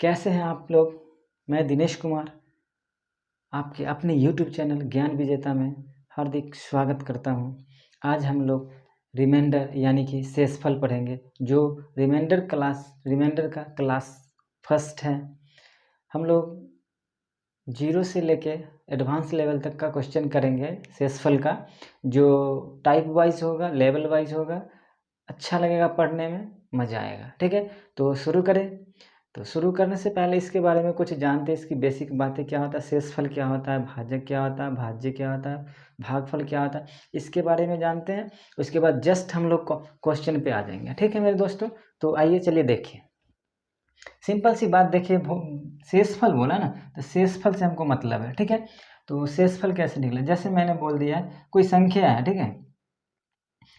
कैसे हैं आप लोग। मैं दिनेश कुमार आपके अपने यूट्यूब चैनल ज्ञान विजेता में हार्दिक स्वागत करता हूं। आज हम लोग रिमाइंडर यानी कि शेषफल पढ़ेंगे, जो रिमाइंडर का क्लास फर्स्ट है। हम लोग 0 से लेके एडवांस लेवल तक का क्वेश्चन करेंगे शेषफल का, जो टाइप वाइज होगा, लेवल वाइज होगा। अच्छा लगेगा, पढ़ने में मज़ा आएगा। ठीक है, तो शुरू करें। तो शुरू करने से पहले इसके बारे में कुछ जानते हैं, इसकी बेसिक बातें क्या होता है, शेषफल क्या होता है, भाजक क्या होता है, भाज्य क्या होता है, भागफल क्या होता है, इसके बारे में जानते हैं। उसके बाद जस्ट हम लोग क्वेश्चन पे आ जाएंगे। ठीक है मेरे दोस्तों, तो आइए चलिए देखिए। सिंपल सी बात देखिए, शेषफल बोला ना, तो शेषफल से हमको मतलब है। ठीक है, तो शेषफल कैसे निकले, जैसे मैंने बोल दिया कोई संख्या है। ठीक है,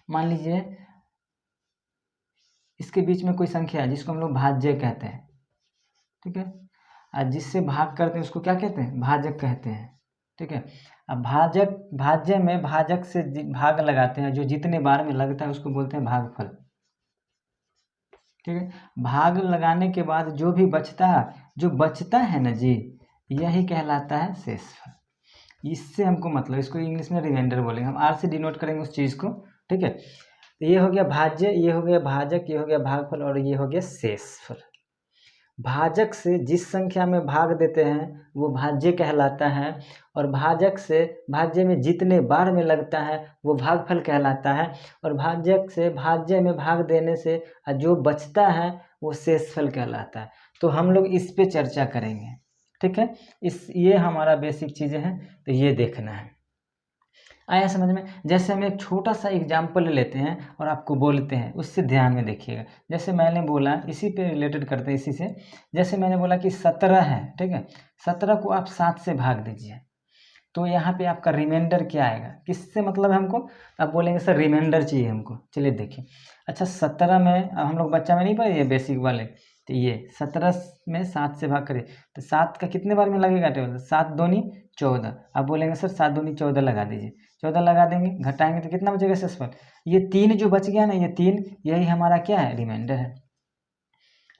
मान लीजिए इसके बीच में कोई संख्या है जिसको हम लोग भाज्य कहते हैं। ठीक है, और जिससे भाग करते हैं उसको क्या कहते हैं, भाजक कहते हैं। ठीक है, अब भाज्य में भाजक से भाग लगाते हैं, जो जितने बार में लगता है उसको बोलते हैं भागफल। ठीक है, भाग लगाने के बाद जो भी बचता है ना जी, यही कहलाता है शेषफल। इससे हमको मतलब, इसको इंग्लिश में रिमाइंडर बोलेंगे, हम आर से डिनोट करेंगे उस चीज़ को। ठीक है, तो ये हो गया भाज्य, ये हो गया भाजक, ये हो गया भागफल, और ये हो गया शेषफल। भाजक से जिस संख्या में भाग देते हैं वो भाज्य कहलाता है, और भाजक से भाज्य में जितने बार में लगता है वो भागफल कहलाता है, और भाजक से भाज्य में भाग देने से जो बचता है वो शेषफल कहलाता है। तो हम लोग इस पे चर्चा करेंगे। ठीक है, ये हमारा बेसिक चीज़ें हैं, तो ये देखना है। आया समझ में। जैसे हम एक छोटा सा एग्जाम्पल लेते हैं और आपको बोलते हैं, उससे ध्यान में देखिएगा। जैसे मैंने बोला, इसी पे रिलेटेड करते हैं, इसी से। जैसे मैंने बोला कि 17 है। ठीक है, 17 को आप 7 से भाग दीजिए, तो यहाँ पे आपका रिमाइंडर क्या आएगा, किससे मतलब है हमको। आप बोलेंगे सर रिमाइंडर चाहिए हमको। चलिए देखिए, अच्छा 17 में हम लोग बच्चा में नहीं पढ़े ये बेसिक वाले, तो ये 17 में 7 से भाग करिए, तो 7 का कितने बार में लगेगा टेबल, 7 दूनी 14। आप बोलेंगे सर 7 दूनी 14 लगा दीजिए, 14 लगा देंगे, घटाएंगे तो कितना बचेगा शेषफल। ये 3 जो बच गया ना, ये 3, यही हमारा क्या है, रिमाइंडर है।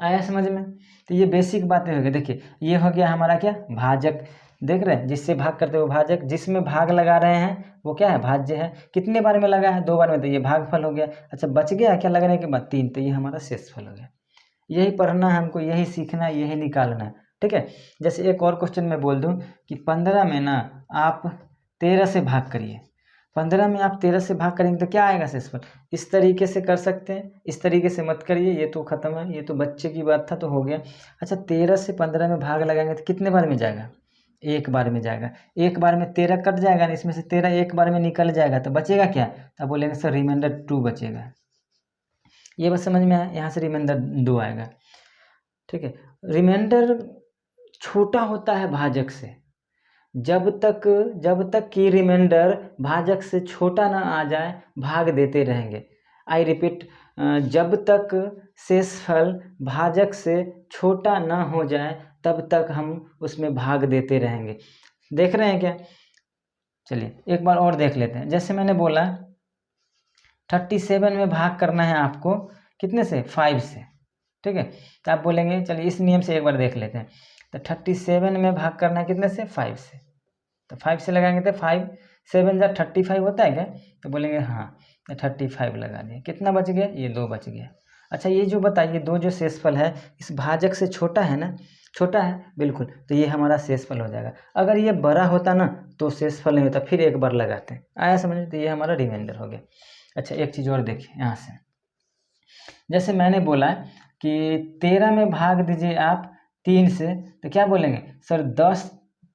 आया समझ में। तो ये बेसिक बातें हो गई। देखिए ये हो गया हमारा क्या, भाजक। देख रहे हैं, जिससे भाग करते हो भाजक, जिसमें भाग लगा रहे हैं वो क्या है, भाज्य है। कितने बार में लगा है, 2 बार में, तो ये भागफल हो गया। अच्छा बच गया क्या लगने के बाद, 3, तो ये हमारा शेषफल हो गया। यही पढ़ना है हमको, यही सीखना है, यही निकालना है। ठीक है, जैसे एक और क्वेश्चन मैं बोल दूं कि 15 में ना आप 13 से भाग करिए, 15 में आप 13 से भाग करेंगे तो क्या आएगा शेषफल। इस तरीके से कर सकते हैं, इस तरीके से मत करिए, ये तो खत्म है, ये तो बच्चे की बात था तो हो गया। अच्छा 13 से 15 में भाग लगाएंगे तो कितने बार में जाएगा, एक बार में जाएगा। एक बार में 13 कट जाएगा, इसमें से 13 एक बार में निकल जाएगा, तो बचेगा क्या, तो बोलेंगे सर रिमाइंडर 2 बचेगा। ये बस समझ में आया, यहाँ से रिमाइंडर 2 आएगा। ठीक है, रिमाइंडर छोटा होता है भाजक से, जब तक कि रिमाइंडर भाजक से छोटा ना आ जाए भाग देते रहेंगे। आई रिपीट, जब तक शेषफल भाजक से छोटा ना हो जाए तब तक हम उसमें भाग देते रहेंगे। देख रहे हैं क्या। चलिए एक बार और देख लेते हैं। जैसे मैंने बोला 37 में भाग करना है आपको, कितने से, 5 से। ठीक है, तो आप बोलेंगे चलिए इस नियम से एक बार देख लेते हैं। तो 37 में भाग करना है कितने से, 5 से, तो 5 से लगाएंगे तो 5 7 जा 35 होता है क्या, तो बोलेंगे हाँ, तो 35 लगा दिए, कितना बच गया, ये 2 बच गया। अच्छा ये जो बताइए, 2 जो शेषफल है इस भाजक से छोटा है ना, छोटा है बिल्कुल, तो ये हमारा शेषफल हो जाएगा। अगर ये बड़ा होता ना तो शेषफल नहीं होता, फिर एक बार लगाते हैं। आया समझ में, तो ये हमारा रिमाइंडर हो गया। अच्छा एक चीज़ और देखिए यहाँ से, जैसे मैंने बोला कि 13 में भाग दीजिए आप 3 से, तो क्या बोलेंगे सर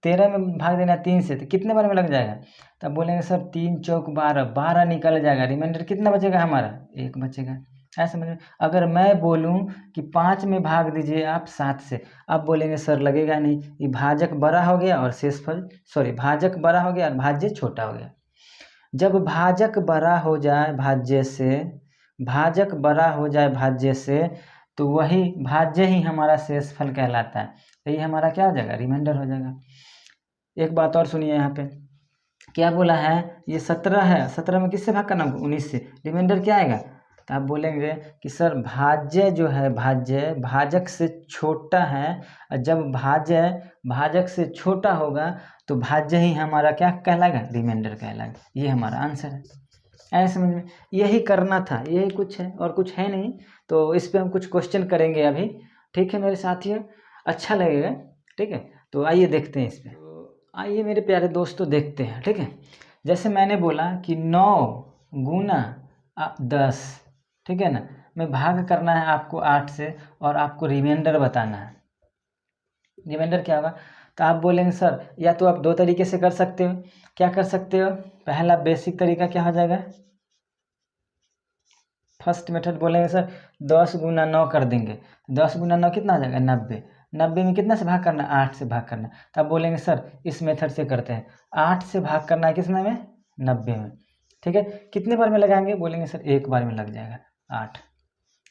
13 में भाग देना 3 से, तो कितने बार में लग जाएगा, तब बोलेंगे सर 3 चौक 12, 12 निकल जाएगा, रिमाइंडर कितना बचेगा हमारा, 1 बचेगा। ऐसा समझ में। अगर मैं बोलूं कि 5 में भाग दीजिए आप 7 से, आप बोलेंगे सर लगेगा नहीं, ये भाजक बड़ा हो गया और शेषफल, सॉरी भाजक बड़ा हो गया और भाज्य छोटा हो गया। जब भाजक बड़ा हो जाए भाज्य से, भाजक बड़ा हो जाए भाज्य से, तो वही भाज्य ही हमारा शेषफल कहलाता है। तो ये हमारा क्या हो जाएगा, रिमाइंडर हो जाएगा। एक बात और सुनिए, यहाँ पे क्या बोला है, ये 17 है, 17 में किससे भाग करना, 19 से, रिमाइंडर क्या आएगा, तो आप बोलेंगे कि सर भाज्य जो है, भाज्य भाजक से छोटा है, और जब भाज्य भाजक से छोटा होगा तो भाज्य ही हमारा क्या कहलाएगा, रिमाइंडर कहलाएगा। ये हमारा आंसर है। ऐसे समझ में, यही करना था, यही कुछ है और कुछ है नहीं। तो इस पे हम कुछ क्वेश्चन करेंगे अभी, ठीक है मेरे साथियों, अच्छा लगेगा, ठीक है। तो आइए देखते हैं इस पे। तो आइए मेरे प्यारे दोस्तों देखते हैं, ठीक है। जैसे मैंने बोला कि 9 गुना 10, ठीक है ना, में भाग करना है आपको 8 से, और आपको रिमाइंडर बताना है। रिमाइंडर क्या होगा, तो आप बोलेंगे सर या तो आप 2 तरीके से कर सकते हो। क्या कर सकते हो, पहला बेसिक तरीका क्या हो जाएगा, फर्स्ट मेथड बोलेंगे सर 10 गुना 9 कर देंगे, 10 गुना 9 कितना हो जाएगा, 90। 90 में कितना से भाग करना, 8 से भाग करना। तब बोलेंगे सर इस मेथड से करते हैं, 8 से भाग करना है किसमें में, 90 में, ठीक है। कितने बार में लगाएंगे, बोलेंगे सर एक बार में लग जाएगा 8,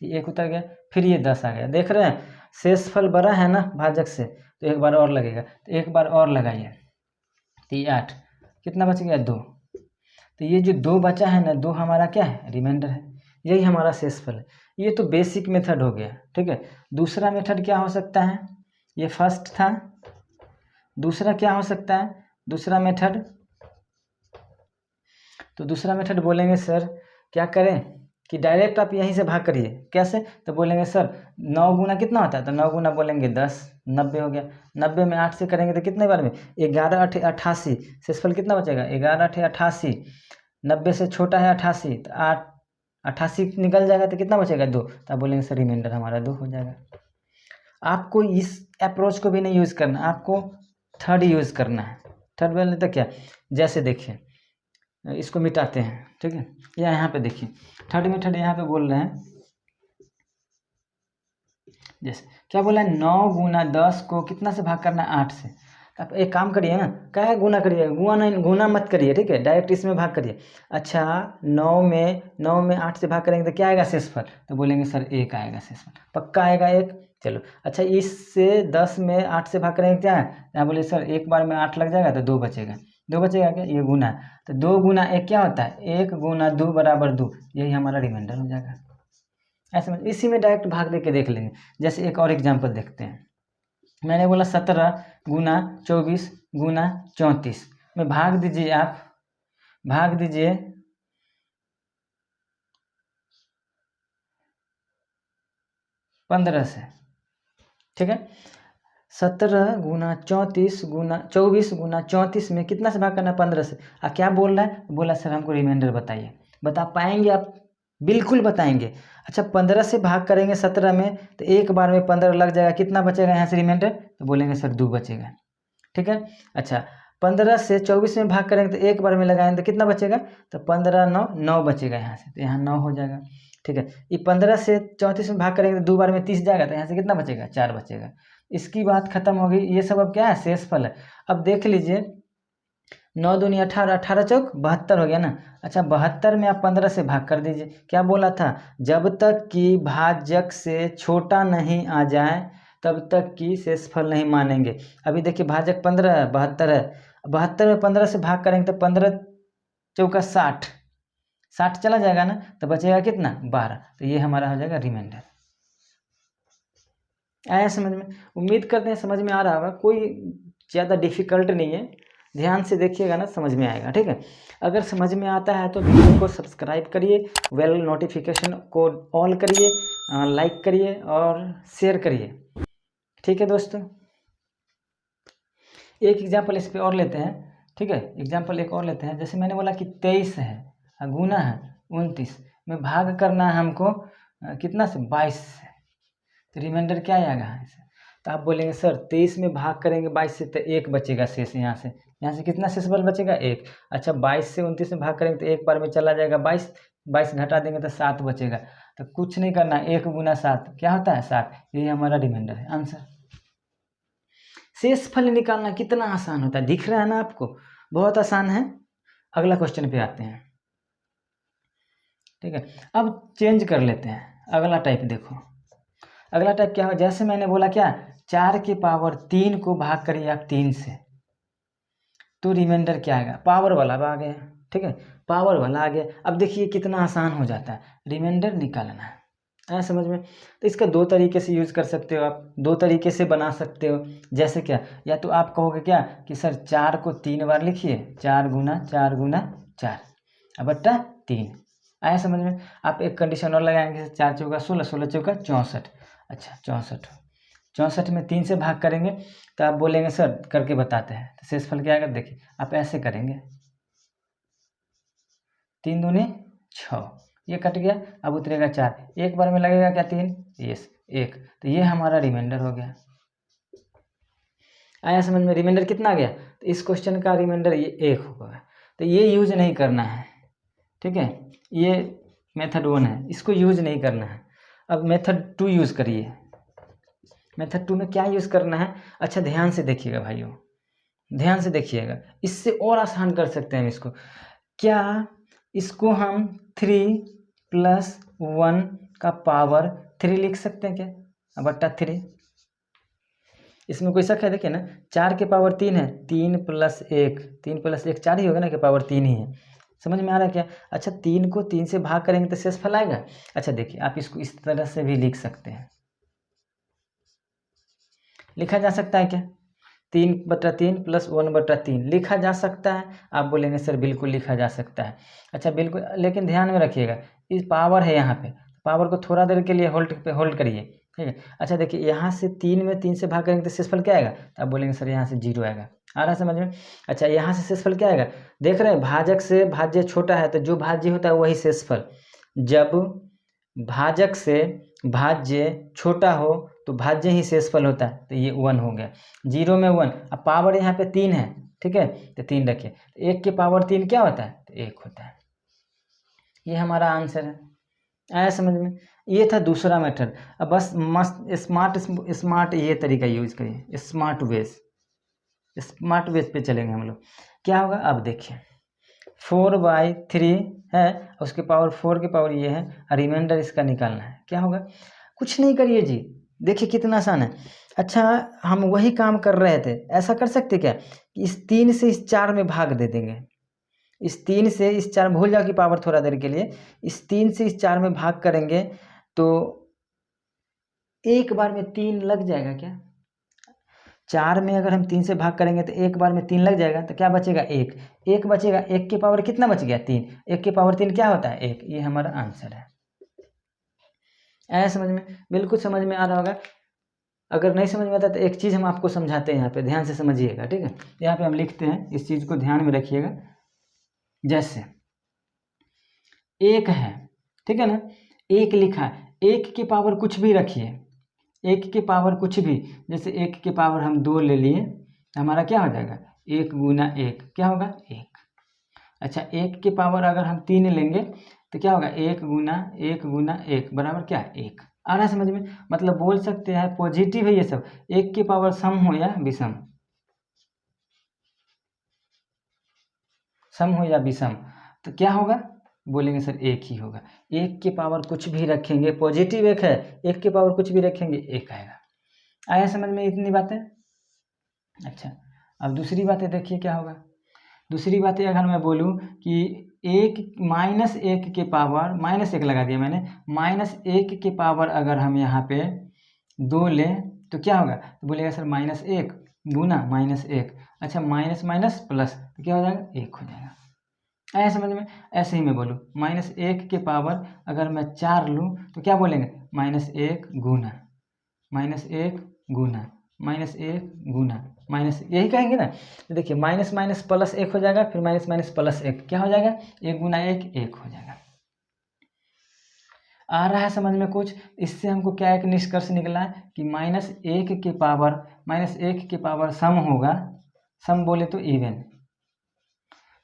ये एक उतर गया, फिर ये 10 आ गया। देख रहे हैं शेषफल बड़ा है ना भाजक से, तो एक बार और लगेगा, तो एक बार और लगाइए, तो ये 8, कितना बच गया, 2। तो ये जो 2 बचा है ना, 2 हमारा क्या है, रिमाइंडर है, यही हमारा शेषफल है। ये तो बेसिक मेथड हो गया, ठीक है। दूसरा मेथड क्या हो सकता है, ये फर्स्ट था, दूसरा क्या हो सकता है, दूसरा मेथड, तो दूसरा मेथड बोलेंगे सर क्या करें कि डायरेक्ट आप यहीं से भाग करिए। कैसे, तो बोलेंगे सर 9 गुना कितना होता है, तो 9 गुना बोलेंगे 10, 90 हो गया। 90 में 8 से करेंगे तो कितने बार में, 11 8 88, शेषफल कितना बचेगा, 11 8 88, 90 से छोटा है 88, तो 8 88 निकल जाएगा तो कितना बचेगा, 2। तो आप बोलेंगे सर रिमाइंडर हमारा 2 हो जाएगा। आपको इस अप्रोच को भी नहीं यूज़ करना, आपको थर्ड यूज़ करना है। थर्ड बोलने तो क्या, जैसे देखिए इसको मिटाते हैं, ठीक है, या यहाँ पे देखिए थर्ड मेथड यहाँ पे बोल रहे हैं, जैसे क्या बोला है, 9 गुना 10 को कितना से भाग करना है, 8 से। आप एक काम करिए ना, क्या है, गुना करिए, गुना मत करिए, ठीक है, डायरेक्ट इसमें भाग करिए। अच्छा 9 में 8 से भाग करेंगे तो क्या आएगा शेषफल, तो बोलेंगे सर 1 आएगा शेषफल, पक्का आएगा 1। चलो अच्छा, इससे 10 में 8 से भाग करेंगे क्या है, यहाँ बोले सर एक बार में 8 लग जाएगा तो 2 बचेगा, 2 बचेगा क्या, ये गुना, तो 2 गुना 1 क्या होता है, 1 गुना 2 बराबर 2, यही हमारा रिमाइंडर हो जाएगा। ऐसे में इसी में डायरेक्ट भाग दे के देख लेंगे। जैसे एक और एग्जांपल देखते हैं, मैंने बोला 17 गुना 24 गुना 34 में भाग दीजिए, आप भाग दीजिए 15 से, ठीक है। 17 गुना 34 गुना 24 गुना 34 में कितना से भाग करना है, 15 से। क्या बोल रहा है, बोला सर हमको रिमाइंडर बताइए। बता पाएंगे आप, बिल्कुल बताएंगे। अच्छा 15 से भाग करेंगे 17 में तो एक बार में 15 लग जाएगा, कितना बचेगा यहाँ से रिमाइंडर, तो बोलेंगे सर 2 बचेगा, ठीक है। अच्छा 15 से 24 में भाग करेंगे तो एक बार में लगाएंगे तो कितना बचेगा, तो 15 9 9 बचेगा यहाँ से, तो यहाँ 9 हो जाएगा, ठीक है। ये 15 से 34 में भाग करेंगे तो 2 बार में 30 जाएगा, तो यहाँ से कितना बचेगा, 4 बचेगा। इसकी बात खत्म हो गई। ये सब अब क्या है, शेषफल है। अब देख लीजिए 9 दूनी 18, 18 चौक 72 हो गया ना। अच्छा 72 में आप 15 से भाग कर दीजिए। क्या बोला था, जब तक कि भाजक से छोटा नहीं आ जाए तब तक की शेषफल नहीं मानेंगे। अभी देखिए भाजक 15 है, 72 है, 72 में 15 से भाग करेंगे तो 15 चौका 60, 60 चला जाएगा ना, तो बचेगा कितना, 12। तो ये हमारा हो जाएगा रिमाइंडर। आया समझ में, उम्मीद करते हैं समझ में आ रहा होगा, कोई ज़्यादा डिफ़िकल्ट नहीं है, ध्यान से देखिएगा ना समझ में आएगा, ठीक है। अगर समझ में आता है तो वीडियो को सब्सक्राइब करिए, बेल नोटिफिकेशन को ऑल करिए, लाइक करिए और शेयर करिए, ठीक है दोस्तों। एक एग्जाम्पल इस पर और लेते हैं, ठीक है, एग्जाम्पल एक और लेते हैं। जैसे मैंने बोला कि 23 है, गुना है 29 में भाग करना है हमको कितना से, 22 से, तो रिमाइंडर क्या आएगा यहाँ से, तो आप बोलेंगे सर 23 में भाग करेंगे 22 से तो 1 बचेगा शेष, यहाँ से कितना शेषफल बचेगा, 1। अच्छा 22 से 29 में भाग करेंगे तो एक बार में चला जाएगा 22, 22 घटा देंगे तो 7 बचेगा। तो कुछ नहीं करना, 1 गुना 7 क्या होता है, 7, यही हमारा रिमाइंडर है, आंसर। शेषफल निकालना कितना आसान होता है, दिख रहा है ना आपको, बहुत आसान है। अगला क्वेश्चन पे आते हैं, ठीक है। अब चेंज कर लेते हैं, अगला टाइप देखो। अगला टाइप क्या हो, जैसे मैंने बोला क्या, 4 की पावर 3 को भाग करिए आप 3 से, तो रिमाइंडर क्या आएगा, पावर वाला आ गया, ठीक है, पावर वाला आ गया। अब देखिए कितना आसान हो जाता है, रिमाइंडर निकालना है। आया समझ में? तो इसका दो तरीके से यूज़ कर सकते हो आप, दो तरीके से बना सकते हो। जैसे क्या, या तो आप कहोगे क्या कि सर 4 को 3 बार लिखिए, 4 गुना 4 गुना 4 अब बट्टा 3। आया समझ में? आप एक कंडीशन और लगाएंगे, 4 चौका 16, 16 चौका 64। अच्छा 64 में 3 से भाग करेंगे तो आप बोलेंगे सर करके बताते हैं, तो शेषफल क्या आएगा? देखिए आप ऐसे करेंगे, 3 दूनी 6, ये कट गया, अब उतरेगा 4, एक बार में लगेगा क्या 3? यस 1, तो ये हमारा रिमाइंडर हो गया। आया समझ में? रिमाइंडर कितना आ गया? तो इस क्वेश्चन का रिमाइंडर ये 1 होगा। तो ये यूज नहीं करना है, ठीक है, ये मेथड 1 है, इसको यूज नहीं करना है। अब मेथड 2 यूज़ करिए। मेथड 2 में क्या यूज़ करना है? अच्छा ध्यान से देखिएगा भाइयों, ध्यान से देखिएगा, इससे और आसान कर सकते हैं हम इसको। क्या इसको हम 3 + 1 का पावर 3 लिख सकते हैं क्या? अब बट्टा 3, इसमें कोई शक है? देखिए ना, 4 के पावर 3 है, 3 + 1, 3 + 1 4 ही होगा ना, कि पावर 3 ही है। समझ में आ रहा है क्या? अच्छा 3 को 3 से भाग करेंगे तो शेषफल आएगा। अच्छा देखिए आप इसको इस तरह से भी लिख सकते हैं, लिखा जा सकता है क्या? 3/3 + 1/3 लिखा जा सकता है। आप बोलेंगे सर बिल्कुल लिखा जा सकता है। अच्छा बिल्कुल, लेकिन ध्यान में रखिएगा, इस पावर है यहाँ पे, पावर को थोड़ा देर के लिए होल्ड करिए, ठीक है। अच्छा देखिए यहाँ से 3 में 3 से भाग करेंगे तो शेषफल क्या आएगा? तो आप बोलेंगे सर यहाँ से 0 आएगा। आ रहा है समझ में? अच्छा यहाँ से शेषफल क्या आएगा? देख रहे हैं, भाजक से भाज्य छोटा है तो जो भाज्य होता है वही शेषफल। जब भाजक से भाज्य छोटा हो तो भाज्य ही शेषफल होता है, तो ये 1 हो गया। 0 में 1, अब पावर यहाँ पे 3 है, ठीक है, तो 3 रखिए, 1 के पावर 3 क्या होता है? तो 1 होता है। ये हमारा आंसर है। आया समझ में? ये था दूसरा मेथड। अब बस मस्त स्मार्ट ये तरीका यूज करिए, स्मार्ट वेज पे चलेंगे हम लोग। क्या होगा? अब देखिए 4/3 है, उसके पावर 4 के पावर ये है, रिमाइंडर इसका निकालना है। क्या होगा? कुछ नहीं करिए जी, देखिए कितना आसान है। अच्छा हम वही काम कर रहे थे, ऐसा कर सकते क्या, इस 3 से इस 4 में भाग दे देंगे, इस 3 से इस 4 भूल जाओ कि पावर थोड़ा देर के लिए, इस 3 से इस 4 में भाग करेंगे तो एक बार में 3 लग जाएगा क्या? 4 में अगर हम 3 से भाग करेंगे तो एक बार में 3 लग जाएगा, तो क्या बचेगा? 1 बचेगा। 1 के पावर कितना बच गया? 3। 1 के पावर 3 क्या होता है? 1। ये हमारा आंसर है। आया समझ में? बिल्कुल समझ में आ रहा होगा। अगर नहीं समझ में आता तो एक चीज़ हम आपको समझाते हैं, यहाँ पे ध्यान से समझिएगा, ठीक है। यहाँ पे हम लिखते हैं, इस चीज़ को ध्यान में रखिएगा। जैसे 1 है, ठीक है ना, 1 लिखा है, 1 के पावर कुछ भी रखिए, 1 के पावर कुछ भी, जैसे 1 के पावर हम 2 ले लिए, हमारा क्या हो जाएगा? 1 गुना 1 क्या होगा? 1। अच्छा 1 के पावर अगर हम 3 लेंगे तो क्या होगा? 1 गुना 1 गुना 1 बराबर क्या? 1। आ रहा है समझ में? मतलब बोल सकते हैं पॉजिटिव है ये सब, 1 के पावर सम हो या विषम, सम हो या विषम, तो क्या होगा? बोलेंगे सर 1 ही होगा। 1 के पावर कुछ भी रखेंगे, पॉजिटिव 1 है, 1 के पावर कुछ भी रखेंगे 1 आएगा। आया समझ में इतनी बातें? अच्छा अब दूसरी बातें देखिए क्या होगा। दूसरी बातें अगर मैं बोलूँ कि 1 के पावर -1 लगा दिया मैंने, -1 के पावर अगर हम यहाँ पे 2 लें तो क्या होगा? तो बोलेगा सर -1 गुना -1, अच्छा माइनस माइनस प्लस, तो क्या हो जाएगा? 1 हो जाएगा। आया समझ में? ऐसे ही मैं बोलूँ -1 के पावर अगर मैं 4 लूँ तो क्या बोलेंगे? -1 गुना -1 गुना -1 गुना माइनस, यही कहेंगे ना। तो देखिए माइनस माइनस प्लस 1 हो जाएगा, फिर माइनस माइनस प्लस 1 क्या हो जाएगा? 1 गुना 1 1 हो जाएगा। आ रहा है समझ में कुछ? इससे हमको क्या एक निष्कर्ष निकला है कि -1 के पावर सम होगा, सम बोले तो इवन,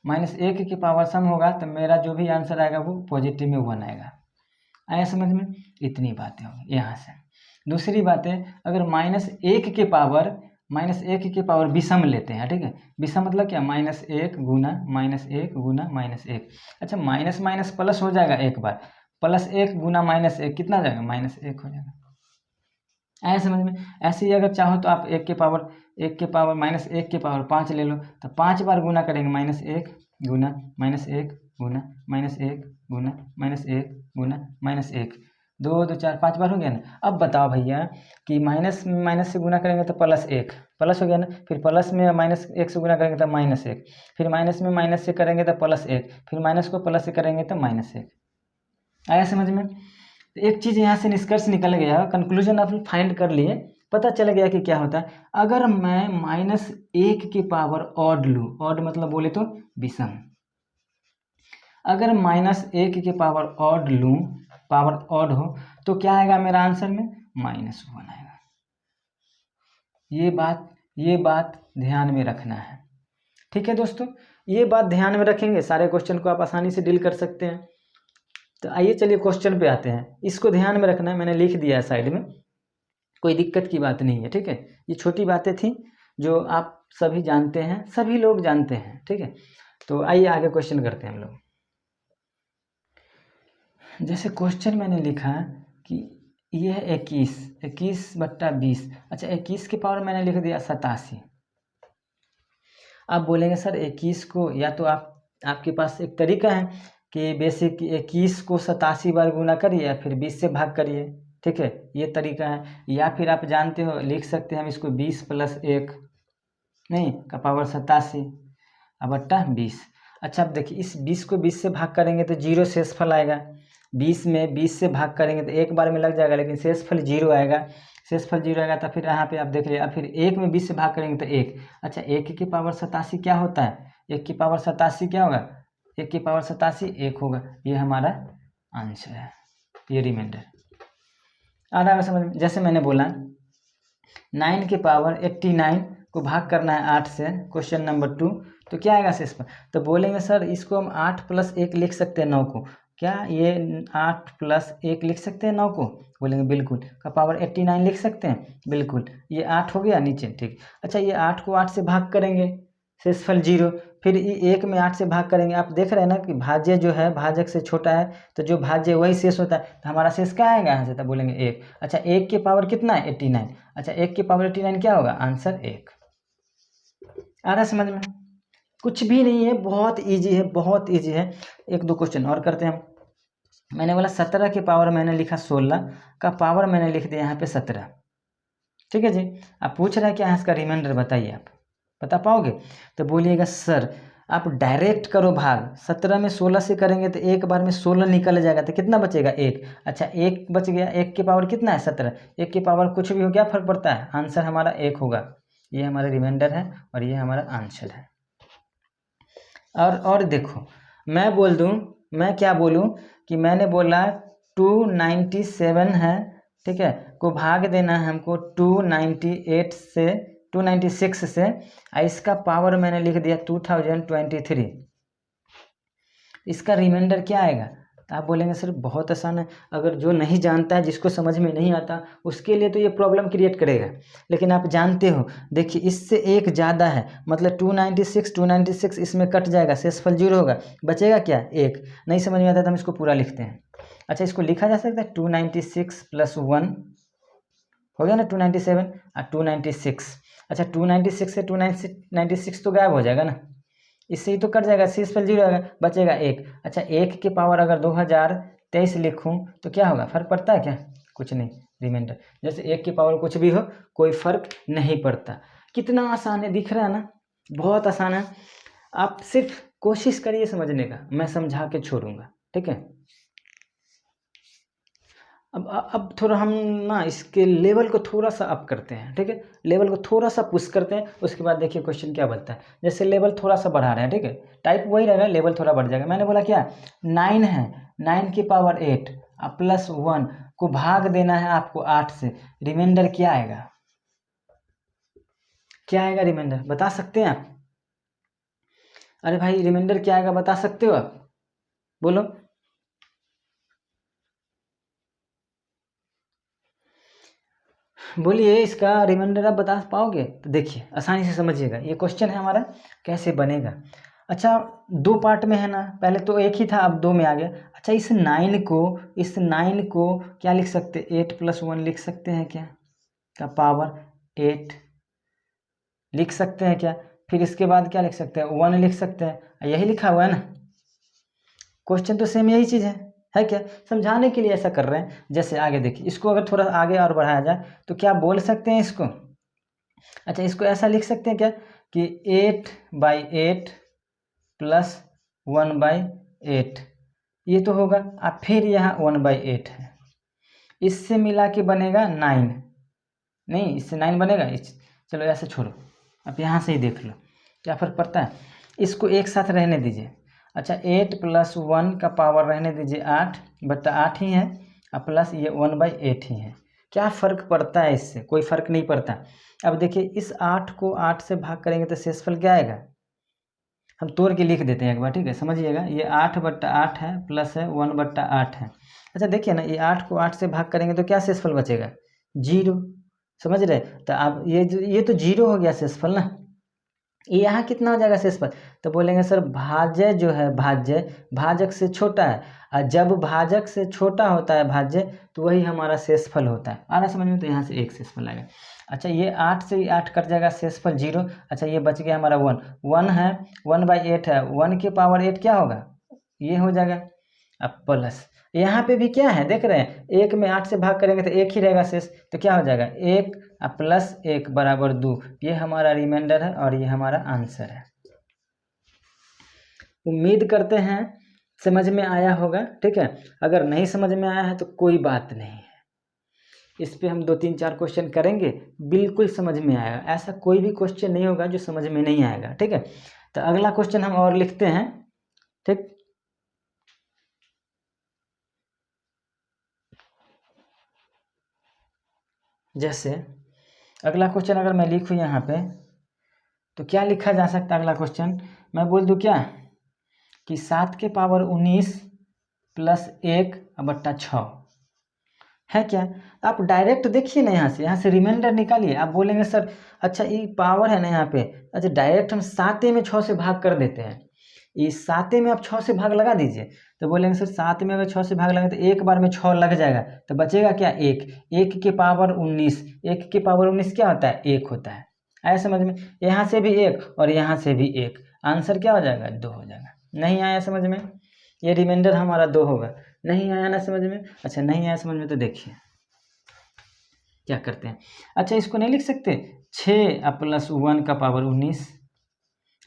-1 के पावर सम होगा तो मेरा जो भी आंसर आएगा वो पॉजिटिव में 1 आएगा। आया समझ में? इतनी बातें होंगी यहाँ से। दूसरी बात है, अगर -1 के पावर विषम लेते हैं, ठीक है, विषम मतलब क्या? -1 गुना -1 गुना -1, अच्छा माइनस माइनस प्लस हो जाएगा एक बार, +1 गुना -1 कितना हो जाएगा? -1 हो जाएगा। आया समझ में? ऐसे ही अगर चाहो तो आप 1 के पावर -1 के पावर 5 ले लो, तो 5 बार गुना करेंगे -1 गुना -1 गुना -1 गुना -1 गुना -1, 2 2 4 5 बार हो गया ना। अब बताओ भैया कि माइनस माइनस से गुना करेंगे तो +1 प्लस हो गया ना, फिर प्लस में -1 से गुना करेंगे तो -1, फिर माइनस में माइनस से करेंगे तो +1, फिर माइनस को प्लस से करेंगे तो -1। आया समझ में? तो एक चीज़ यहाँ से निष्कर्ष निकल गया, कंक्लूजन आप फाइंड कर लिए, पता चल गया कि क्या होता है। अगर मैं -1 की पावर ऑड लूँ, ऑड मतलब बोले तो विषम, अगर -1 की पावर ऑड लूँ, पावर ऑड हो, तो क्या आएगा मेरा आंसर में? -1 आएगा। ये बात ध्यान में रखना है, ठीक है दोस्तों। ये बात ध्यान में रखेंगे, सारे क्वेश्चन को आप आसानी से डील कर सकते हैं। तो आइए चलिए क्वेश्चन पे आते हैं, इसको ध्यान में रखना है, मैंने लिख दिया है साइड में, कोई दिक्कत की बात नहीं है, ठीक है। ये छोटी बातें थी जो आप सभी जानते हैं, सभी लोग जानते हैं, ठीक है। तो आइए आगे क्वेश्चन करते हैं हम लोग। जैसे क्वेश्चन मैंने लिखा कि ये है 21/20, अच्छा 21 की पावर मैंने लिख दिया 87। आप बोलेंगे सर 21 को, या तो आपके पास एक तरीका है कि बेसिक 21 को 87 बार गुना करिए या फिर 20 से भाग करिए, ठीक है, ये तरीका है। या फिर आप जानते हो, लिख सकते हैं हम इसको 20 + 1 नहीं का पावर 87 बट्टा 20। अच्छा अब देखिए, इस 20 को 20 से भाग करेंगे तो 0 शेषफल आएगा, 20 में 20 से भाग करेंगे तो एक बार में लग जाएगा, लेकिन शेषफल 0 आएगा, शेषफल 0 आएगा। तो फिर यहाँ पे आप देख लिया, फिर 1 में 20 से भाग करेंगे तो 1। अच्छा 1 की पावर 87 क्या होता है? 1 की पावर 87 क्या होगा? 1 की पावर 87 1 होगा, ये हमारा आंसर है, ये रिमाइंडर आ रहा है समझ में। जैसे मैंने बोला 9 की पावर 89 को भाग करना है 8 से, क्वेश्चन नंबर 2, तो क्या आएगा शेष पर? तो बोलेंगे सर इसको हम 8 + 1 लिख सकते हैं 9 को, क्या ये 8 + 1 लिख सकते हैं 9 को? बोलेंगे बिल्कुल। का पावर 89 लिख सकते हैं? बिल्कुल। ये 8 हो गया नीचे, ठीक। अच्छा ये 8 को 8 से भाग करेंगे, शेषफल 0, फिर 1 में 8 से भाग करेंगे। आप देख रहे हैं ना कि भाज्य जो है भाजक से छोटा है, तो जो भाज्य वही शेष होता है, तो हमारा शेष क्या आएगा यहाँ से? तो बोलेंगे 1। अच्छा 1 की पावर कितना है? 89। अच्छा 1 की पावर 89 क्या होगा? आंसर 1। आ रहा है समझ में? कुछ भी नहीं है, बहुत ईजी है, बहुत ईजी है। एक दो क्वेश्चन और करते हैं हम। मैंने बोला 17 की पावर मैंने लिखा 16, का पावर मैंने लिख दिया यहाँ पे 17, ठीक है जी। आप पूछ रहे हैं क्या है इसका रिमाइंडर, बताइए आप बता पाओगे? तो बोलिएगा सर आप डायरेक्ट करो भाग, 17 में 16 से करेंगे तो एक बार में 16 निकल जाएगा, तो कितना बचेगा? 1। अच्छा 1 बच गया, 1 की पावर कितना है? 17। 1 की पावर कुछ भी हो, क्या फर्क पड़ता है? आंसर हमारा 1 होगा। ये हमारा रिमाइंडर है और ये हमारा आंसर है। और देखो मैं बोल दूं, मैं क्या बोलूं कि मैंने बोला 297 है, ठीक है, को भाग देना है हमको 296 से, इसका पावर मैंने लिख दिया 2023। इसका रिमाइंडर क्या आएगा? तो आप बोलेंगे सर बहुत आसान है, अगर जो नहीं जानता है, जिसको समझ में नहीं आता, उसके लिए तो ये प्रॉब्लम क्रिएट करेगा, लेकिन आप जानते हो, देखिए इससे एक ज़्यादा है, मतलब 296 इसमें कट जाएगा, शेषफल 0 होगा, बचेगा क्या? 1। नहीं समझ में आता तो हम इसको पूरा लिखते हैं। अच्छा इसको लिखा जा सकता है 296 + 1 हो गया ना 297 और 296। अच्छा 296 से 296 तो गायब हो जाएगा ना, इससे ही तो कट जाएगा, शेषफल 0 आएगा, बचेगा 1। अच्छा 1 की पावर अगर 2023 लिखूं तो क्या होगा? फर्क पड़ता है क्या? कुछ नहीं, रिमाइंडर। जैसे 1 की पावर कुछ भी हो, कोई फर्क नहीं पड़ता। कितना आसान है, दिख रहा है ना, बहुत आसान है। आप सिर्फ कोशिश करिए समझने का, मैं समझा के छोड़ूंगा, ठीक है। अब थोड़ा हम ना इसके लेवल को थोड़ा सा अप करते हैं, ठीक है, लेवल को थोड़ा सा पुश करते हैं, उसके बाद देखिए क्वेश्चन क्या बनता है। जैसे लेवल थोड़ा सा बढ़ा रहे हैं, ठीक है, टाइप वही रहेगा, लेवल थोड़ा बढ़ जाएगा। मैंने बोला क्या 9 है, 9 की पावर 8 +1 को भाग देना है आपको 8 से, रिमाइंडर क्या आएगा? क्या आएगा रिमाइंडर, बता सकते हैं आप? अरे भाई रिमाइंडर क्या आएगा, बता सकते हो आप? बोलो। बोलिए इसका रिमाइंडर आप बता पाओगे? तो देखिए आसानी से समझिएगा, ये क्वेश्चन है हमारा, कैसे बनेगा। अच्छा 2 पार्ट में है ना, पहले तो एक ही था, अब 2 में आ गया। अच्छा इस 9 को क्या लिख सकते? 8 + 1 लिख सकते हैं क्या? का पावर 8 लिख सकते हैं क्या? फिर इसके बाद क्या लिख सकते हैं, 1 लिख सकते हैं, यही लिखा हुआ है ना, क्वेश्चन तो सेम यही चीज़ है क्या, समझाने के लिए ऐसा कर रहे हैं। जैसे आगे देखिए, इसको अगर थोड़ा आगे और बढ़ाया जाए तो क्या बोल सकते हैं इसको, अच्छा इसको ऐसा लिख सकते हैं क्या कि 8/8 प्लस 1/8 ये तो होगा, अब फिर यहाँ 1/8 है, इससे मिला के बनेगा 9, नहीं इससे 9 बनेगा, चलो ऐसे छोड़ो, अब यहाँ से ही देख लो क्या फ़र्क पड़ता है, इसको एक साथ रहने दीजिए। अच्छा 8 + 1 का पावर रहने दीजिए 8/8 ही है, और प्लस ये 1/8 ही है, क्या फ़र्क पड़ता है इससे, कोई फ़र्क नहीं पड़ता। अब देखिए इस 8 को 8 से भाग करेंगे तो शेषफल क्या आएगा, हम तोड़ के लिख देते हैं एक बार, ठीक है समझिएगा, ये 8/8 है प्लस है 1/8 है। अच्छा देखिए ना, ये 8 को 8 से भाग करेंगे तो क्या शेषफल बचेगा, 0, समझ रहे, तो अब ये तो 0 हो गया शेषफल ना, यहाँ कितना हो जाएगा शेषफल, तो बोलेंगे सर भाज्य जो है, भाज्य भाजक से छोटा है, और जब भाजक से छोटा होता है भाज्य तो वही हमारा शेषफल होता है, आ रहा समझ में, तो यहाँ से एक शेषफल आएगा। अच्छा ये 8 से 8 कट जाएगा, शेषफल 0, अच्छा ये बच गया हमारा 1 है, 1/8 है, 1 के पावर 8 क्या होगा, ये हो जाएगा। अब प्लस यहाँ पे भी क्या है देख रहे हैं, 1 में 8 से भाग करेंगे तो 1 ही रहेगा शेष, तो क्या हो जाएगा 1 + 1 = 2, ये हमारा रिमाइंडर है और ये हमारा आंसर है। उम्मीद करते हैं समझ में आया होगा, ठीक है, अगर नहीं समझ में आया है तो कोई बात नहीं है, इस पे हम 2-3-4 क्वेश्चन करेंगे, बिल्कुल समझ में आएगा, ऐसा कोई भी क्वेश्चन नहीं होगा जो समझ में नहीं आएगा, ठीक है। तो अगला क्वेश्चन हम और लिखते हैं, ठीक, जैसे अगला क्वेश्चन अगर मैं लिखूँ यहाँ पे तो क्या लिखा जा सकता है, अगला क्वेश्चन मैं बोल दूँ क्या कि 7 के पावर 19 + 1/6 है क्या, आप डायरेक्ट देखिए ना, यहाँ से रिमाइंडर निकालिए, आप बोलेंगे सर अच्छा ये पावर है ना यहाँ पे, अच्छा डायरेक्ट हम 7 में 6 से भाग कर देते हैं, इस 7 में आप 6 से भाग लगा दीजिए, तो बोलेंगे सर 7 में अगर 6 से भाग लगाए तो एक बार में 6 लग जाएगा, तो बचेगा क्या 1 के पावर 19, 1 के पावर 19 क्या होता है 1 होता है, आया समझ में, यहाँ से भी 1 और यहाँ से भी 1, आंसर क्या हो जाएगा 2 हो जाएगा। नहीं आया समझ में, ये रिमाइंडर हमारा 2 होगा, नहीं आया ना समझ में, अच्छा नहीं आया समझ में तो देखिए क्या करते हैं, अच्छा इसको नहीं लिख सकते 6 + 1 का पावर 19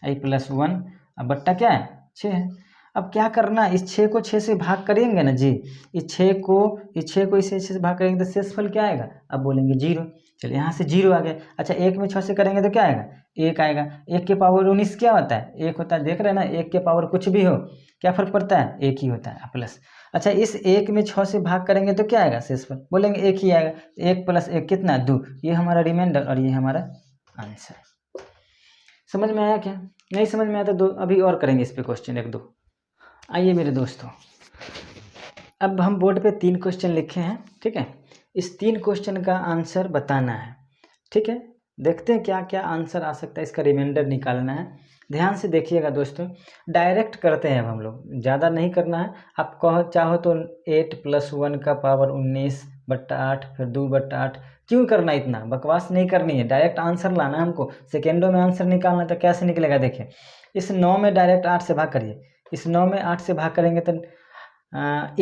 + 1 अब बट्टा क्या है 6 है, अब क्या करना है, इस 6 को 6 से भाग करेंगे ना जी, इस 6 को इसे 6 से भाग करेंगे तो शेषफल क्या आएगा, अब बोलेंगे 0, चलिए यहाँ से 0 आ गया। अच्छा 1 में 6 से करेंगे तो क्या आएगा 1 आएगा, 1 के पावर 19 क्या होता है 1 होता है, देख रहे हैं ना 1 के पावर कुछ भी हो क्या फ़र्क पड़ता है 1 ही होता है, प्लस अच्छा इस 1 में 6 से भाग करेंगे तो क्या आएगा शेषफल, बोलेंगे 1 ही आएगा, 1 + 1 कितना 2, ये हमारा रिमाइंडर और ये हमारा आंसर। समझ में आया क्या, नहीं समझ में आया तो अभी और करेंगे इस पे क्वेश्चन 1-2। आइए मेरे दोस्तों, अब हम बोर्ड पे 3 क्वेश्चन लिखे हैं, ठीक है, इस 3 क्वेश्चन का आंसर बताना है, ठीक है, देखते हैं क्या क्या आंसर आ सकता है, इसका रिमाइंडर निकालना है, ध्यान से देखिएगा दोस्तों, डायरेक्ट करते हैं अब हम लोग, ज़्यादा नहीं करना है, आप चाहो तो 8 + 1 का पावर 19/8 फिर 2/8, क्यों करना, इतना बकवास नहीं करनी है, डायरेक्ट आंसर लाना है हमको, सेकेंडों में आंसर निकालना, तो कैसे निकलेगा देखिए, इस 9 में डायरेक्ट 8 से भाग करिए, इस 9 में 8 से भाग करेंगे तो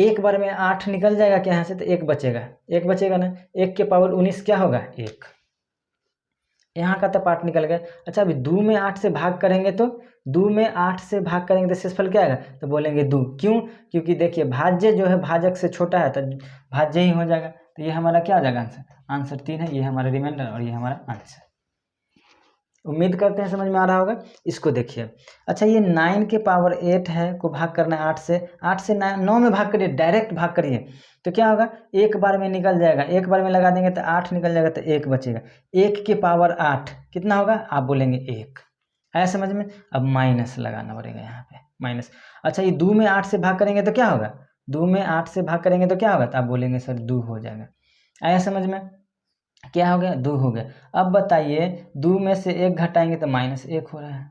एक बार में 8 निकल जाएगा क्या यहाँ से, तो 1 बचेगा ना, 1 के पावर 19 क्या होगा 1, यहाँ का तो पार्ट निकल गया। अच्छा अभी 2 में 8 से भाग करेंगे तो 2 में 8 से भाग करेंगे तो शेषफल क्या आएगा, तो बोलेंगे 2, क्यों, क्योंकि देखिए भाज्य जो है भाजक से छोटा है तो भाज्य ही हो जाएगा, तो ये हमारा क्या हो जाएगा आंसर 3 है, ये हमारा रिमाइंडर और ये हमारा आंसर। उम्मीद करते हैं समझ में आ रहा होगा, इसको देखिए। अच्छा ये 9 के पावर 8 है को भाग करना है 8 से 9 में भाग करिए, डायरेक्ट भाग करिए, तो क्या होगा एक बार में निकल जाएगा, एक बार में लगा देंगे तो 8 निकल जाएगा, तो 1 बचेगा, 1 के पावर 8 कितना होगा, आप बोलेंगे 1, आया समझ में, अब माइनस लगाना पड़ेगा यहाँ पे माइनस। अच्छा ये 2 में 8 से भाग करेंगे तो क्या होगा, 2 में 8 से भाग करेंगे तो क्या होगा, तो आप बोलेंगे सर 2 हो जाएगा, आया समझ में, क्या हो गया 2 हो गया। अब बताइए 2 में से 1 घटाएंगे तो -1 हो रहा है,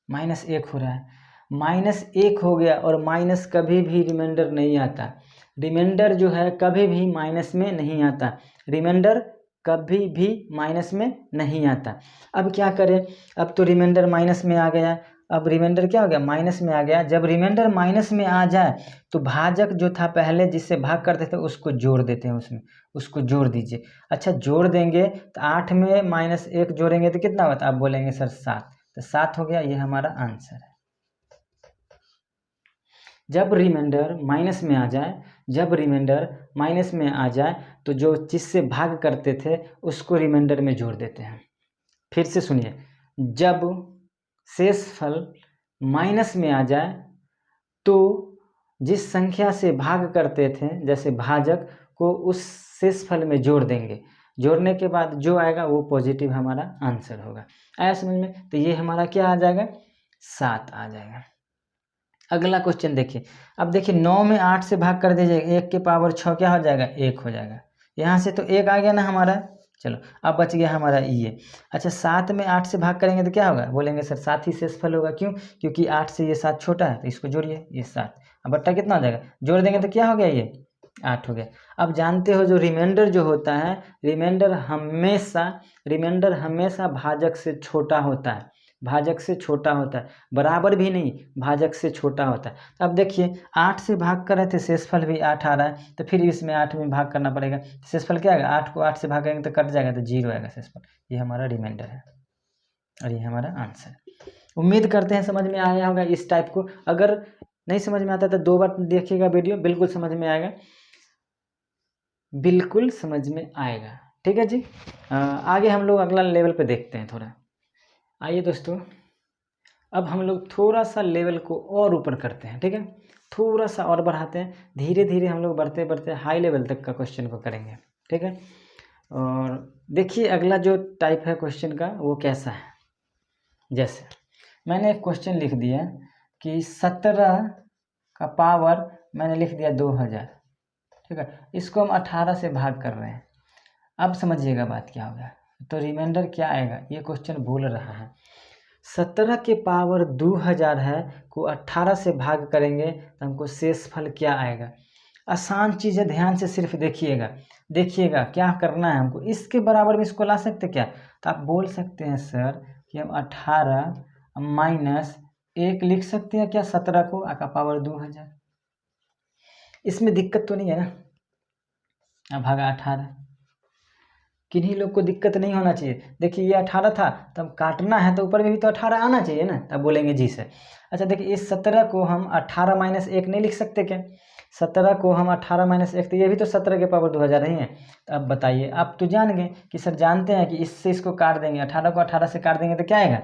-1 हो रहा है, -1 हो गया, और माइनस कभी भी रिमाइंडर नहीं आता, रिमाइंडर जो है कभी भी माइनस में नहीं आता, रिमाइंडर कभी भी माइनस में नहीं आता। अब क्या करें, अब तो रिमाइंडर माइनस में आ गया, अब रिमाइंडर क्या हो गया, माइनस में आ गया। जब रिमाइंडर माइनस में आ जाए तो भाजक जो था पहले जिससे भाग करते थे उसको जोड़ देते हैं, उसमें उसको जोड़ दीजिए। अच्छा जोड़ देंगे तो 8 में -1 जोड़ेंगे तो कितना होता है, आप बोलेंगे सर 7, तो 7 हो गया, ये हमारा आंसर है। जब रिमाइंडर माइनस में आ जाए, जब रिमाइंडर माइनस में आ जाए तो जो जिससे भाग करते थे उसको रिमाइंडर में जोड़ देते हैं। फिर से सुनिए, जब शेषफल माइनस में आ जाए तो जिस संख्या से भाग करते थे जैसे भाजक को उस शेषफल में जोड़ देंगे, जोड़ने के बाद जो आएगा वो पॉजिटिव हमारा आंसर होगा। आया समझ में? तो ये हमारा क्या आ जाएगा, 7 आ जाएगा। अगला क्वेश्चन देखिए, अब देखिए 9 में 8 से भाग कर दीजिए, 1 के पावर 6 क्या हो जाएगा, 1 हो जाएगा। यहाँ से तो 1 आ गया ना हमारा, चलो अब बच गया हमारा ये। अच्छा 7 में 8 से भाग करेंगे तो क्या होगा, बोलेंगे सर 7 ही शेषफल होगा। क्यों, क्योंकि 8 से ये 7 छोटा है तो इसको जोड़िए, ये 7, अब बट्टा कितना हो जाएगा, जोड़ देंगे तो क्या हो गया, ये 8 हो गया। अब जानते हो जो रिमाइंडर जो होता है, रिमाइंडर हमेशा भाजक से छोटा होता है, भाजक से छोटा होता है, बराबर भी नहीं, भाजक से छोटा होता है। अब देखिए 8 से भाग कर रहे थे, शेषफल भी 8 आ रहा है, तो फिर इसमें 8 में भाग करना पड़ेगा, शेषफल क्या आएगा, 8 को 8 से भाग करेंगे तो कट जाएगा, तो 0 आएगा शेषफल। ये हमारा रिमाइंडर है और ये हमारा आंसर। उम्मीद करते हैं समझ में आया होगा इस टाइप को। अगर नहीं समझ में आता तो 2 बार देखिएगा वीडियो, बिल्कुल समझ में आएगा, बिल्कुल समझ में आएगा। ठीक है जी। आगे हम लोग अगला लेवल पे देखते हैं थोड़ा। आइए दोस्तों, अब हम लोग थोड़ा सा लेवल को और ऊपर करते हैं। ठीक है, थोड़ा सा और बढ़ाते हैं, धीरे धीरे हम लोग बढ़ते बढ़ते हाई लेवल तक का क्वेश्चन को करेंगे। ठीक है, और देखिए अगला जो टाइप है क्वेश्चन का वो कैसा है। जैसे मैंने एक क्वेश्चन लिख दिया कि 17 का पावर मैंने लिख दिया 2000। ठीक है, इसको हम 18 से भाग कर रहे हैं। अब समझिएगा बात क्या होगा, तो रिमाइंडर क्या आएगा, ये क्वेश्चन बोल रहा है 17 के पावर 2000 है को 18 से भाग करेंगे तो हमको शेषफल क्या आएगा। आसान चीज़ है, ध्यान से सिर्फ देखिएगा, देखिएगा क्या करना है हमको। इसके बराबर में इसको ला सकते क्या, तो आप बोल सकते हैं सर कि हम 18 माइनस 1 लिख सकते हैं क्या, 17 को का पावर 2000। इसमें दिक्कत तो नहीं है ना, अब भागा 18, किन्हीं लोग को दिक्कत नहीं होना चाहिए। देखिए ये 18 था, तब काटना है तो ऊपर में भी तो 18 आना चाहिए ना, तब बोलेंगे जी सर। अच्छा देखिए इस 17 को हम 18 माइनस 1 नहीं लिख सकते क्या, 17 को हम 18 माइनस 1, तो ये भी तो 17 के पावर 2000 नहीं है। तो अब बताइए, आप तो जान गए कि सर जानते हैं कि इससे इसको काट देंगे, 18 को 18 से काट देंगे तो क्या आएगा,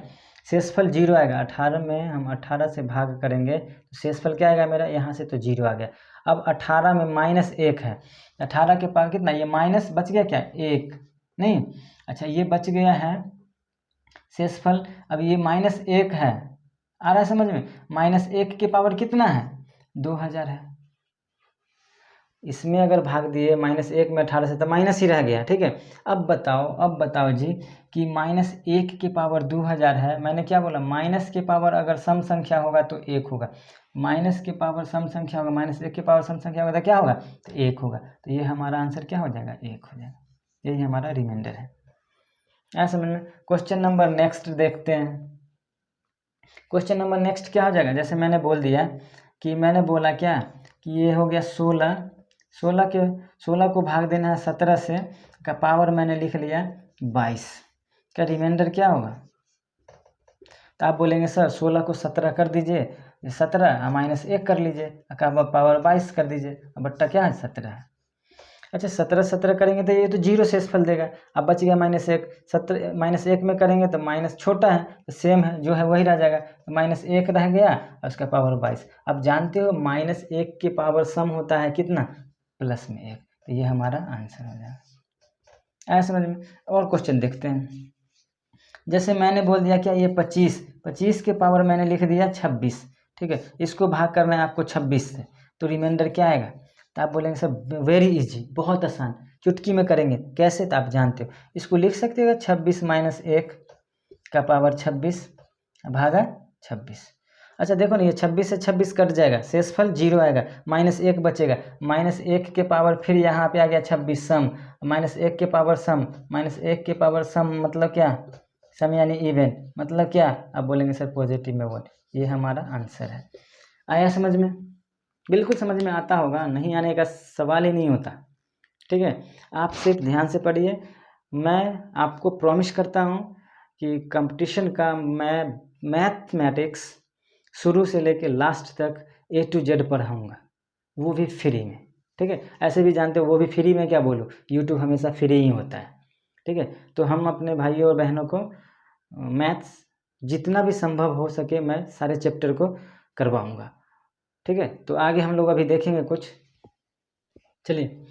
शेषफल 0 आएगा। 18 में हम 18 से भाग करेंगे तो शेषफल क्या आएगा मेरा, यहाँ से तो 0 आ गया। अब 18 में -1 है, 18 के पावर कितना, ये माइनस बच गया क्या, 1 नहीं। अच्छा ये बच गया है शेषफल, अब ये -1 है, आ रहा है समझ में, -1 के पावर कितना है, 2000 है। इसमें अगर भाग दिए -1 में 18 से तो माइनस ही रह गया। ठीक है, अब बताओ जी कि -1 के पावर 2000 है, मैंने क्या बोला, माइनस के पावर अगर सम संख्या होगा तो 1 होगा, माइनस के पावर सम संख्या होगा, -1 के पावर सम संख्या होगा तो क्या होगा, तो 1 होगा। तो ये हमारा आंसर क्या हो जाएगा, 1 हो जाएगा। यही हमारा रिमाइंडर है। ऐसा समझ में। क्वेश्चन नंबर नेक्स्ट देखते हैं। क्वेश्चन नंबर नेक्स्ट क्या हो जाएगा, जैसे मैंने बोल दिया कि मैंने बोला क्या कि ये हो गया 16 को भाग देना है 17 से, का पावर मैंने लिख लिया 22, का रिमाइंडर क्या होगा। तो आप बोलेंगे सर 16 को 17 कर दीजिए, 17 -1 कर लीजिए, का पावर 22 कर दीजिए, बट्टा क्या है 17 है। अच्छा 17 करेंगे तो ये तो 0 शेषफल देगा। अब बच गया -1, 17 -1 में करेंगे तो माइनस छोटा है तो सेम है जो है वही रह जाएगा, तो -1 रह गया और उसका पावर 22। अब जानते हो -1 के पावर सम होता है कितना, +1, तो ये हमारा आंसर हो जाएगा। ऐसा समझ में। और क्वेश्चन देखते हैं। जैसे मैंने बोल दिया क्या, ये 25 के पावर मैंने लिख दिया 26। ठीक है, इसको भाग करना है आपको 26 से, तो रिमाइंडर क्या आएगा। तो आप बोलेंगे सर वेरी इजी, बहुत आसान, चुटकी में करेंगे, कैसे, तो आप जानते हो, इसको लिख सकते हो 26 - 1 का पावर 26 भागा 26। अच्छा देखो ना, ये 26 से 26 कट जाएगा, शेषफल 0 आएगा, -1 बचेगा, -1 के पावर फिर यहाँ पे आ गया 26 सम, -1 के पावर सम, -1 के पावर सम मतलब क्या, सम यानी इवन, मतलब क्या, अब बोलेंगे सर पॉजिटिव में 1। ये हमारा आंसर है। आया समझ में? बिल्कुल समझ में आता होगा, नहीं आने का सवाल ही नहीं होता। ठीक है, आप सिर्फ ध्यान से पढ़िए। मैं आपको प्रॉमिस करता हूँ कि कंपटीशन का मैं मैथमेटिक्स शुरू से लेके लास्ट तक A to Z पढ़ाऊँगा, वो भी फ्री में। ठीक है, ऐसे भी जानते हो वो भी फ्री में, क्या बोलूँ, यूट्यूब हमेशा फ्री ही होता है। ठीक है, तो हम अपने भाइयों और बहनों को मैथ्स जितना भी संभव हो सके मैं सारे चैप्टर को करवाऊँगा। ठीक है, तो आगे हम लोग अभी देखेंगे कुछ। चलिए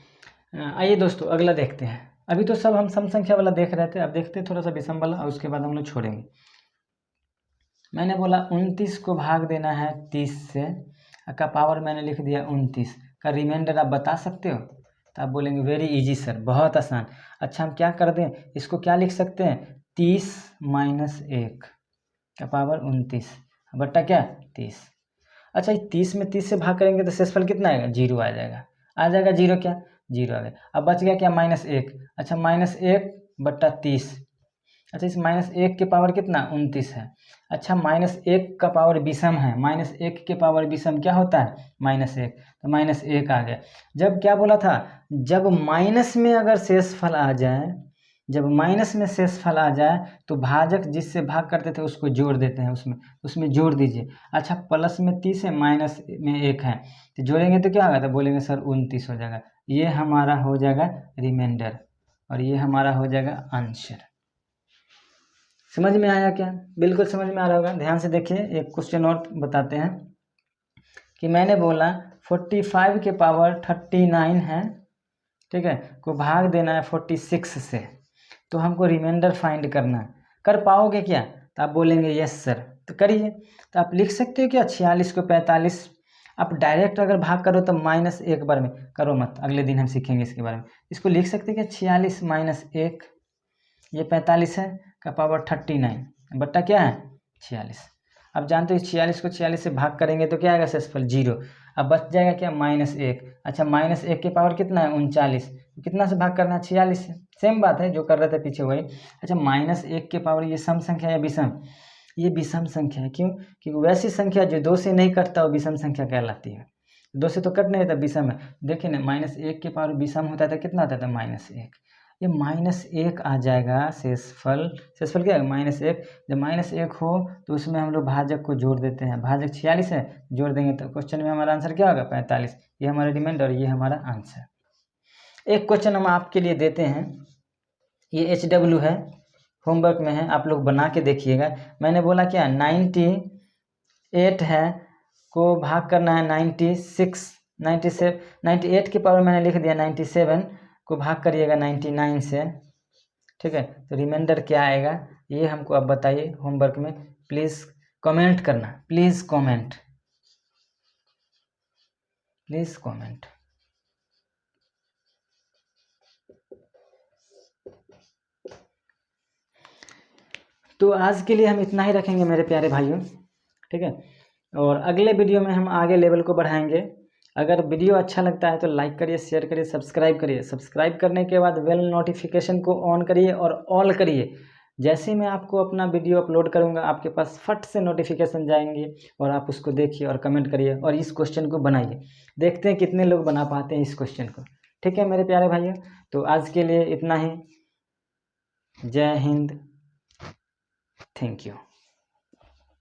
आइए दोस्तों अगला देखते हैं। अभी तो सब हम सम संख्या वाला देख रहे थे, अब देखते हैं थोड़ा सा विषम वाला, और उसके बाद हम लोग छोड़ेंगे। मैंने बोला 29 को भाग देना है 30 से, का पावर मैंने लिख दिया 29, का रिमाइंडर आप बता सकते हो? तो आप बोलेंगे वेरी इजी सर, बहुत आसान। अच्छा हम क्या कर दें, इसको क्या लिख सकते हैं, 30 - 1 का पावर 29 बट्टा क्या 30। अच्छा 30 में 30 से भाग करेंगे तो शेषफल कितना आएगा, 0 आ जाएगा। आ जाएगा 0, क्या 0 आ गया। अब बच गया क्या, -1। अच्छा -1 बट्टा 30। अच्छा इस -1 के पावर कितना 29 है। अच्छा -1 का पावर विषम है, -1 के पावर विषम क्या होता है, -1, तो -1 आ गया। जब क्या बोला था, जब माइनस में अगर शेषफल आ जाए, जब माइनस में शेषफल आ जाए तो भाजक जिससे भाग करते थे उसको जोड़ देते हैं, उसमें जोड़ दीजिए। अच्छा प्लस में 30 है, माइनस में 1 है, तो जोड़ेंगे तो क्या होगा, तो बोलेंगे सर 29 हो जाएगा। ये हमारा हो जाएगा रिमाइंडर, और ये हमारा हो जाएगा आंसर। समझ में आया क्या? बिल्कुल समझ में आ रहा होगा। ध्यान से देखिए, एक क्वेश्चन और बताते हैं कि मैंने बोला 45 के पावर 39 है, ठीक है, को भाग देना है 46 से, तो हमको रिमाइंडर फाइंड करना है। कर पाओगे क्या? तो आप बोलेंगे यस सर, तो करिए। तो आप लिख सकते हो क्या, 46 को 45, आप डायरेक्ट अगर भाग करो तो -1 बार में करो मत, अगले दिन हम सीखेंगे इसके बारे में। इसको लिख सकते हैं क्या, 46 - 1, ये 45 है, का पावर 39 बट्टा क्या है 46। अब जानते हो 46 को 46 से भाग करेंगे तो क्या आएगा शेषफल 0। अब बच जाएगा क्या, -1। अच्छा -1 के पावर कितना है 39, कितना से भाग करना है 46 से, सेम बात है जो कर रहे थे पीछे वही। अच्छा -1 के पावर, ये सम संख्या या विषम, ये विषम संख्या है। क्यों? क्योंकि वैसी संख्या जो 2 से नहीं कटता वो विषम संख्या कहलाती है। 2 से तो कट नहीं था, विषम है। देखिए ना, -1 के पावर विषम होता था, कितना होता था -1, ये -1 आ जाएगा शेषफल। शेषफल क्या है, -1। जब -1 हो तो उसमें हम लोग भाजक को जोड़ देते हैं, भाजक 46 है, जोड़ देंगे तो क्वेश्चन में हमारा आंसर क्या होगा 45। ये हमारा रिमाइंडर, ये हमारा आंसर। एक क्वेश्चन हम आपके लिए देते हैं, ये HW है, होमवर्क में है, आप लोग बना के देखिएगा। मैंने बोला क्या 98 है को भाग करना है 96, 97, 98 के पावर मैंने लिख दिया 97 को भाग करिएगा 99 से, ठीक है, तो रिमाइंडर क्या आएगा ये हमको अब बताइए होमवर्क में। प्लीज़ कमेंट करना, प्लीज़ कमेंट, प्लीज़ कमेंट। तो आज के लिए हम इतना ही रखेंगे मेरे प्यारे भाइयों, ठीक है, और अगले वीडियो में हम आगे लेवल को बढ़ाएंगे। अगर वीडियो अच्छा लगता है तो लाइक करिए, शेयर करिए, सब्सक्राइब करिए। सब्सक्राइब करने के बाद बेल नोटिफिकेशन को ऑन करिए और ऑल करिए। जैसे ही मैं आपको अपना वीडियो अपलोड करूंगा आपके पास फट से नोटिफिकेशन जाएंगे और आप उसको देखिए और कमेंट करिए और इस क्वेश्चन को बनाइए। देखते हैं कितने लोग बना पाते हैं इस क्वेश्चन को। ठीक है मेरे प्यारे भाइयों, तो आज के लिए इतना ही। जय हिंद, थैंक यू।